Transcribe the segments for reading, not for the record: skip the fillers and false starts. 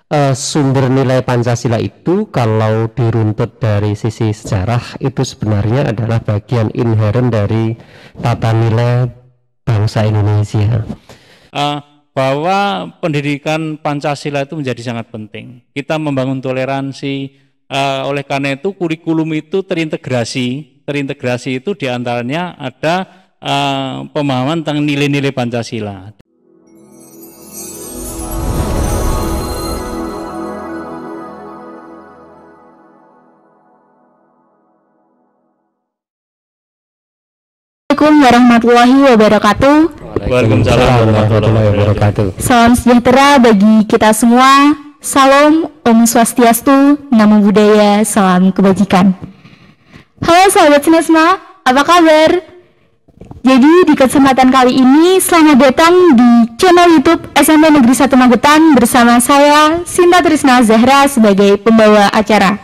Sumber nilai Pancasila itu kalau diruntut dari sisi sejarah itu sebenarnya adalah bagian inheren dari tata nilai bangsa Indonesia. Bahwa pendidikan Pancasila itu menjadi sangat penting. Kita membangun toleransi, oleh karena itu kurikulum itu terintegrasi. Terintegrasi itu diantaranya ada pemahaman tentang nilai-nilai Pancasila. Assalamualaikum warahmatullahi wabarakatuh. Waalaikumsalam warahmatullahi wabarakatuh. Salam sejahtera bagi kita semua. Salam Om Swastiastu, Namo Buddhaya, salam kebajikan. Halo sahabat Sinesma, apa kabar? Jadi di kesempatan kali ini selamat datang di channel YouTube SMP Negeri 1 Magetan bersama saya Sinta Trisna Zahra sebagai pembawa acara.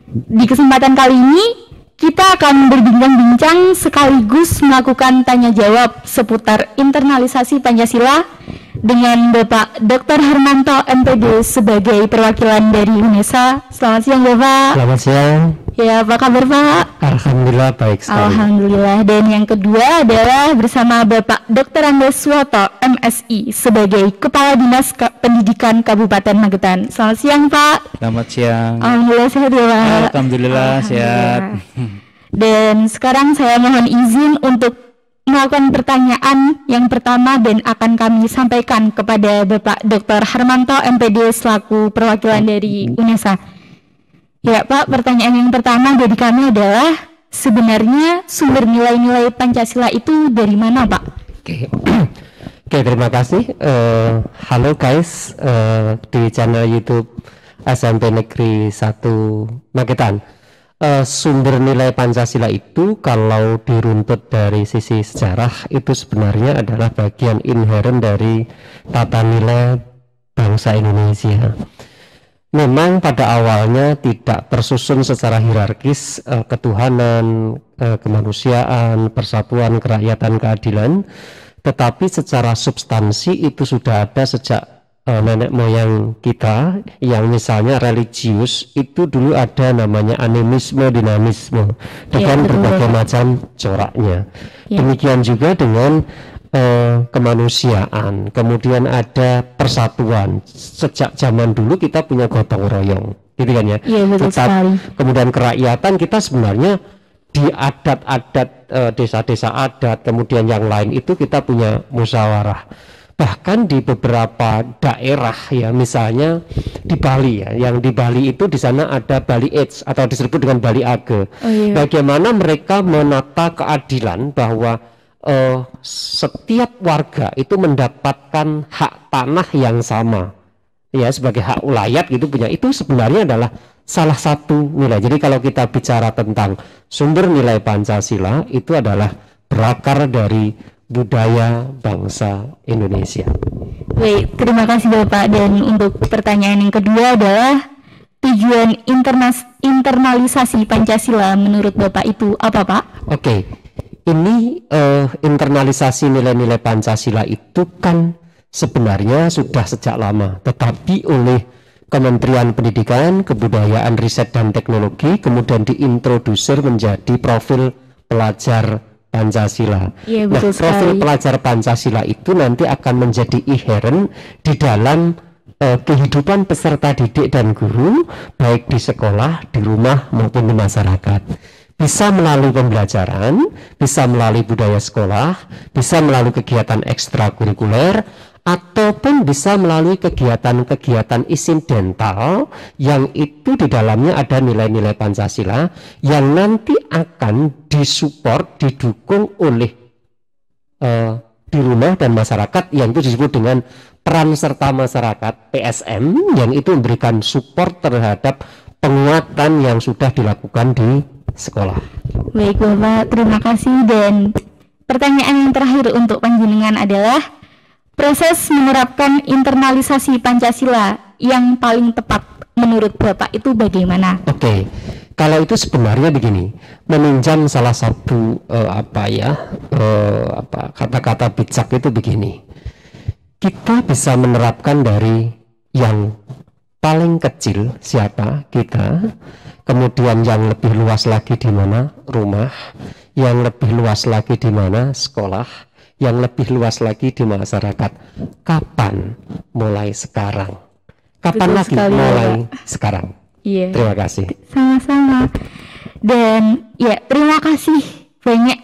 Di kesempatan kali ini kita akan berbincang-bincang sekaligus melakukan tanya jawab seputar internalisasi Pancasila dengan Bapak Dr. Harmanto MPD sebagai perwakilan dari UNESA. Selamat siang Bapak. Selamat siang. Ya, apa kabar Pak? Alhamdulillah baik sekali. Alhamdulillah. Dan yang kedua adalah bersama Bapak Dr. Andes Suwoto MSI sebagai Kepala Dinas Pendidikan Kabupaten Magetan. Selamat siang Pak. Selamat siang. Alhamdulillah sehat ya Pak. Alhamdulillah sehat. Dan sekarang saya mohon izin untuk melakukan pertanyaan yang pertama dan akan kami sampaikan kepada Bapak Dr. Harmanto MPD selaku perwakilan dari UNESA. Ya Pak, pertanyaan yang pertama dari kami adalah sebenarnya sumber nilai-nilai Pancasila itu dari mana Pak? Oke, terima kasih. Halo guys, di channel YouTube SMP Negeri 1 Magetan. Sumber nilai Pancasila itu kalau diruntut dari sisi sejarah itu sebenarnya adalah bagian inheren dari tata nilai bangsa Indonesia. Memang pada awalnya tidak tersusun secara hierarkis ketuhanan, kemanusiaan, persatuan, kerakyatan, keadilan, tetapi secara substansi itu sudah ada sejak nenek moyang kita, yang misalnya religius itu dulu ada namanya animisme, dinamisme dengan berbagai macam coraknya. Demikian juga dengan kemanusiaan, kemudian ada persatuan. Sejak zaman dulu kita punya gotong royong, gitu kan ya. Kemudian kerakyatan kita sebenarnya di adat-adat desa-desa adat, kemudian yang lain itu kita punya musyawarah. Bahkan di beberapa daerah ya, misalnya di Bali ya, yang di Bali itu di sana ada Bali Age atau disebut dengan Bali Age. Bagaimana mereka menata keadilan bahwa setiap warga itu mendapatkan hak tanah yang sama ya, sebagai hak ulayat gitu punya, itu sebenarnya adalah salah satu nilai. Jadi kalau kita bicara tentang sumber nilai Pancasila itu adalah berakar dari budaya bangsa Indonesia. Baik, terima kasih Bapak. Dan untuk pertanyaan yang kedua adalah tujuan internalisasi Pancasila menurut Bapak itu apa Pak? Oke. Ini internalisasi nilai-nilai Pancasila itu kan sebenarnya sudah sejak lama, tetapi oleh Kementerian Pendidikan, Kebudayaan, Riset dan Teknologi kemudian diintrodusir menjadi profil pelajar Pancasila. Nah, profil pelajar Pancasila itu nanti akan menjadi inheren di dalam kehidupan peserta didik dan guru, baik di sekolah, di rumah maupun di masyarakat. Bisa melalui pembelajaran, bisa melalui budaya sekolah, bisa melalui kegiatan ekstrakurikuler, ataupun bisa melalui kegiatan-kegiatan insidental yang itu di dalamnya ada nilai-nilai Pancasila yang nanti akan disupport, didukung oleh di rumah dan masyarakat, yang itu disebut dengan peran serta masyarakat PSM, yang itu memberikan support terhadap penguatan yang sudah dilakukan di sekolah. Baik Bapak, terima kasih. Dan pertanyaan yang terakhir untuk panjenengan adalah proses menerapkan internalisasi Pancasila yang paling tepat menurut Bapak itu bagaimana? Oke, kalau itu sebenarnya begini, meminjam salah satu kata-kata bijak itu begini, kita bisa menerapkan dari yang paling kecil siapa? Kita. Kemudian yang lebih luas lagi di mana? Rumah. Yang lebih luas lagi di mana? Sekolah. Yang lebih luas lagi di masyarakat. Kapan? Mulai sekarang. Kapan Betul lagi? sekali, Mulai Pak. sekarang. Iya. Terima kasih. Sama-sama. Dan ya terima kasih banyak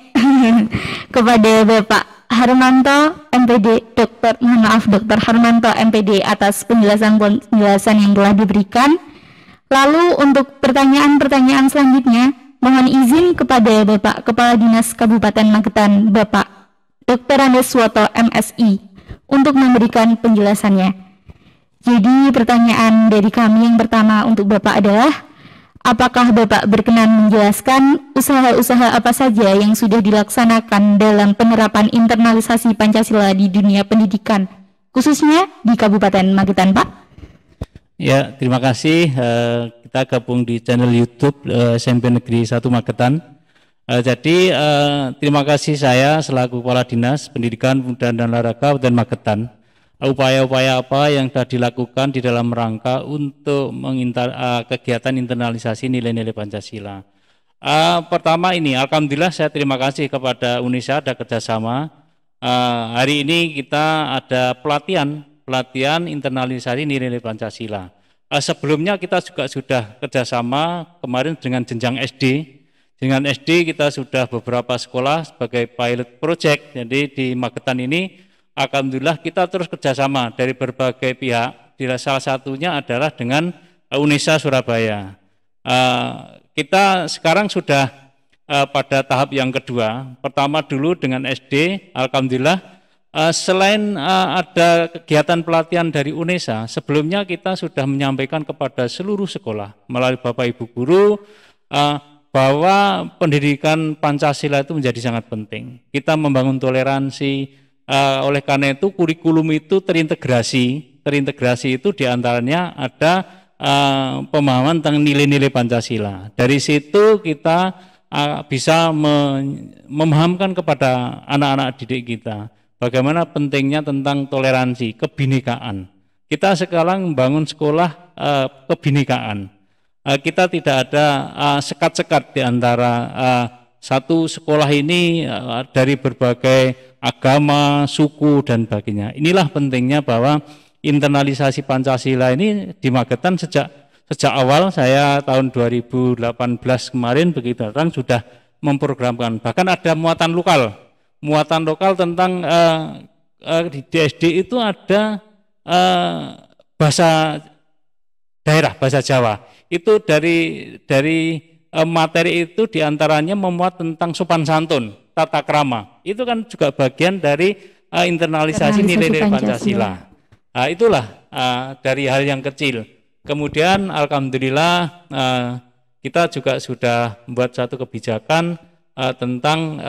kepada Bapak Harmanto MPD, Dr. Harmanto MPD atas penjelasan yang telah diberikan. Lalu untuk pertanyaan-pertanyaan selanjutnya, mohon izin kepada Bapak Kepala Dinas Kabupaten Magetan, Bapak Dr. Andes Suwoto MSI, untuk memberikan penjelasannya. Jadi pertanyaan dari kami yang pertama untuk Bapak adalah, apakah Bapak berkenan menjelaskan usaha-usaha apa saja yang sudah dilaksanakan dalam penerapan internalisasi Pancasila di dunia pendidikan, khususnya di Kabupaten Magetan, Pak? Ya, terima kasih. Kita gabung di channel YouTube SMP Negeri 1 Magetan. Jadi terima kasih saya selaku Kepala Dinas Pendidikan, Pemuda dan Olahraga Kabupaten Magetan. Upaya-upaya apa yang sudah dilakukan di dalam rangka untuk kegiatan internalisasi nilai-nilai Pancasila. Pertama ini, alhamdulillah saya terima kasih kepada UNISA ada kerjasama. Hari ini kita ada pelatihan internalisasi nilai-nilai Pancasila. Sebelumnya kita juga sudah kerjasama kemarin dengan jenjang SD. Dengan SD kita sudah beberapa sekolah sebagai pilot project. Jadi di Magetan ini alhamdulillah kita terus kerjasama dari berbagai pihak. Salah satunya adalah dengan UNISA Surabaya. Kita sekarang sudah pada tahap yang kedua. Pertama dulu dengan SD, alhamdulillah selain ada kegiatan pelatihan dari UNISA, sebelumnya kita sudah menyampaikan kepada seluruh sekolah melalui Bapak Ibu guru bahwa pendidikan Pancasila itu menjadi sangat penting. Kita membangun toleransi. Oleh karena itu kurikulum itu terintegrasi itu diantaranya ada pemahaman tentang nilai-nilai Pancasila. Dari situ kita bisa memahamkan kepada anak-anak didik kita bagaimana pentingnya tentang toleransi, kebinekaan. Kita sekarang membangun sekolah kebinekaan. Kita tidak ada sekat-sekat di antara satu sekolah ini dari berbagai agama, suku, dan sebagainya. Inilah pentingnya bahwa internalisasi Pancasila ini di Magetan sejak awal. Saya tahun 2018 kemarin begitu datang sudah memprogramkan. Bahkan ada muatan lokal tentang di SD itu ada bahasa daerah, bahasa Jawa. Itu dari materi itu diantaranya memuat tentang sopan santun, tata krama. Itu kan juga bagian dari internalisasi nilai-nilai Pancasila. Itulah dari hal yang kecil. Kemudian alhamdulillah kita juga sudah membuat satu kebijakan tentang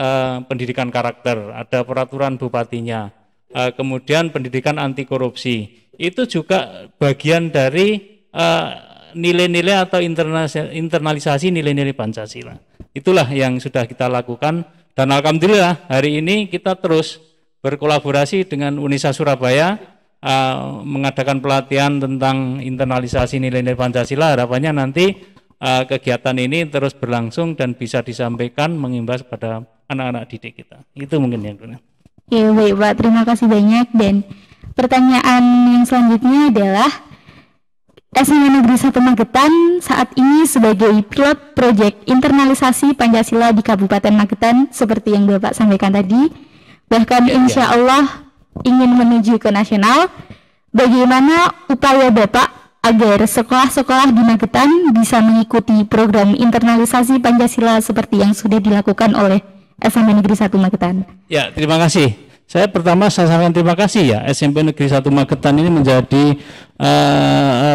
pendidikan karakter. Ada peraturan bupatinya. Kemudian pendidikan anti korupsi. Itu juga bagian dari nilai-nilai atau internalisasi nilai-nilai Pancasila. Itulah yang sudah kita lakukan dan alhamdulillah hari ini kita terus berkolaborasi dengan UNISA Surabaya mengadakan pelatihan tentang internalisasi nilai-nilai Pancasila. Harapannya nanti kegiatan ini terus berlangsung dan bisa disampaikan mengimbas pada anak-anak didik kita. Itu mungkin yang kedua. Ya baik Pak, terima kasih banyak. Dan pertanyaan yang selanjutnya adalah SMP Negeri 1 Magetan saat ini sebagai pilot proyek internalisasi Pancasila di Kabupaten Magetan seperti yang Bapak sampaikan tadi, bahkan insya Allah ingin menuju ke nasional. Bagaimana upaya Bapak agar sekolah-sekolah di Magetan bisa mengikuti program internalisasi Pancasila seperti yang sudah dilakukan oleh SMP Negeri 1 Magetan? Ya, terima kasih. Saya sampaikan terima kasih ya, SMP Negeri 1 Magetan ini menjadi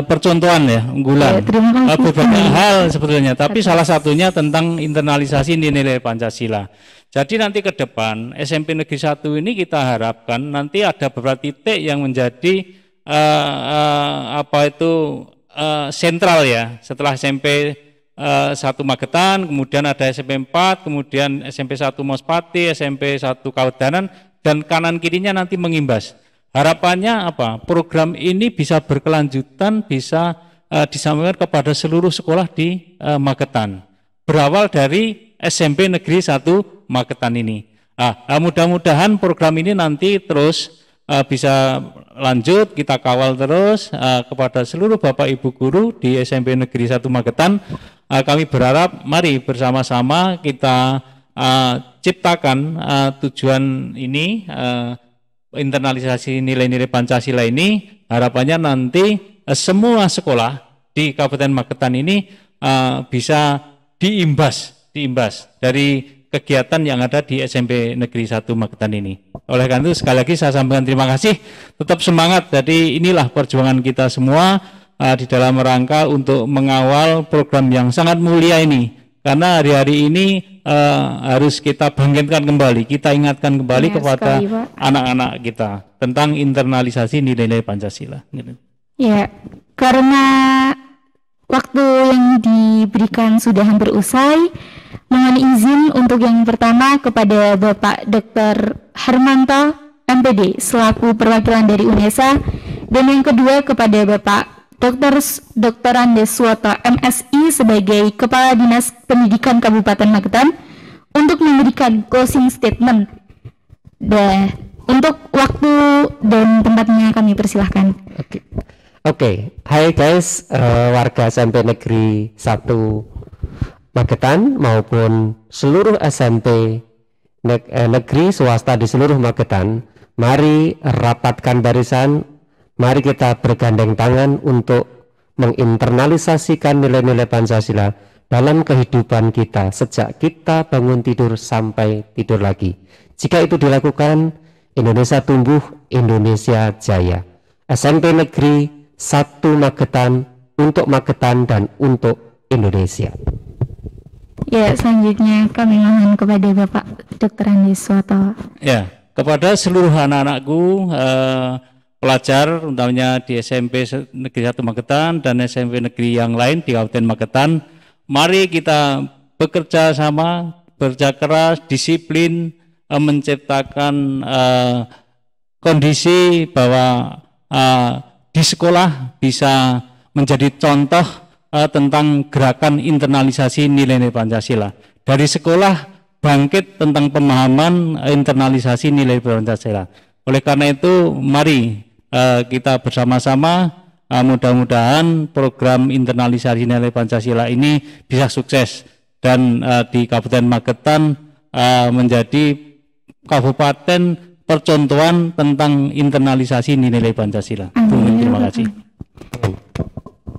percontohan ya, unggulan. Beberapa hal sebetulnya, tapi salah satunya tentang internalisasi nilai Pancasila. Jadi nanti ke depan SMP Negeri 1 ini kita harapkan nanti ada beberapa titik yang menjadi sentral ya. Setelah SMP 1 Magetan, kemudian ada SMP 4, kemudian SMP 1 Mospati, SMP 1 Kawedanan, dan kanan kirinya nanti mengimbas. Harapannya apa? Program ini bisa berkelanjutan, bisa disampaikan kepada seluruh sekolah di Magetan. Berawal dari SMP Negeri 1 Magetan ini. Mudah-mudahan program ini nanti terus bisa lanjut, kita kawal terus kepada seluruh Bapak Ibu guru di SMP Negeri 1 Magetan. Kami berharap mari bersama-sama kita ciptakan tujuan ini, internalisasi nilai-nilai Pancasila ini. Harapannya nanti semua sekolah di Kabupaten Magetan ini bisa diimbas dari kegiatan yang ada di SMP Negeri 1 Magetan ini. Oleh karena itu sekali lagi saya sampaikan terima kasih, tetap semangat. Jadi inilah perjuangan kita semua di dalam rangka untuk mengawal program yang sangat mulia ini. Karena hari-hari ini harus kita bangkitkan kembali, kita ingatkan kembali kepada anak-anak kita tentang internalisasi nilai-nilai Pancasila. Ya, karena waktu yang diberikan sudah hampir usai, mohon izin untuk yang pertama kepada Bapak Dr. Harmanto MPD selaku perwakilan dari UNESA, dan yang kedua kepada Bapak Dr. Andes Suwoto MSI sebagai Kepala Dinas Pendidikan Kabupaten Magetan untuk memberikan closing statement. Dan untuk waktu dan tempatnya kami persilahkan. Oke. Hai guys, warga SMP Negeri 1 Magetan maupun seluruh SMP negeri swasta di seluruh Magetan, mari rapatkan barisan, mari kita bergandeng tangan untuk menginternalisasikan nilai-nilai Pancasila dalam kehidupan kita sejak kita bangun tidur sampai tidur lagi. Jika itu dilakukan, Indonesia tumbuh, Indonesia jaya. SMP Negeri 1 Magetan, untuk Magetan dan untuk Indonesia. Ya, selanjutnya kami mohon kepada Bapak Dr. Andes Suwoto. Ya, kepada seluruh anak-anakku pelajar, utamanya di SMP Negeri 1 Magetan dan SMP Negeri yang lain di Kabupaten Magetan, mari kita bekerja sama, bekerja keras, disiplin, menciptakan kondisi bahwa di sekolah bisa menjadi contoh tentang gerakan internalisasi nilai-nilai Pancasila. Dari sekolah bangkit tentang pemahaman internalisasi nilai Pancasila. Oleh karena itu, mari kita bersama-sama, mudah-mudahan program internalisasi nilai Pancasila ini bisa sukses dan di Kabupaten Magetan menjadi kabupaten percontohan tentang internalisasi nilai Pancasila. Terima kasih.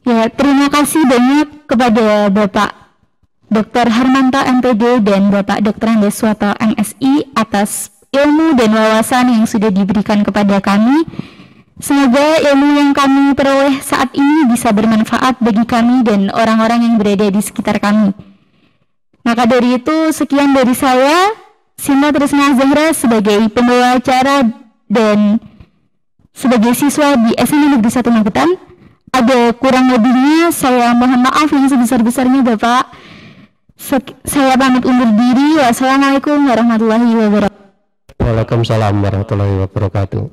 Ya, terima kasih banyak kepada Bapak Dr. Harmanto MPD dan Bapak Dr. Andes Suwoto MSI atas ilmu dan wawasan yang sudah diberikan kepada kami. Semoga ilmu yang kami peroleh saat ini bisa bermanfaat bagi kami dan orang-orang yang berada di sekitar kami. Maka dari itu, sekian dari saya, Sinta Trisna Zahra sebagai pembawa acara dan sebagai siswa di SMP Negeri 1 Magetan. Ada kurang lebihnya, saya mohon maaf yang sebesar-besarnya Bapak. Saya pamit undur diri. Wassalamualaikum warahmatullahi wabarakatuh. Waalaikumsalam warahmatullahi wabarakatuh.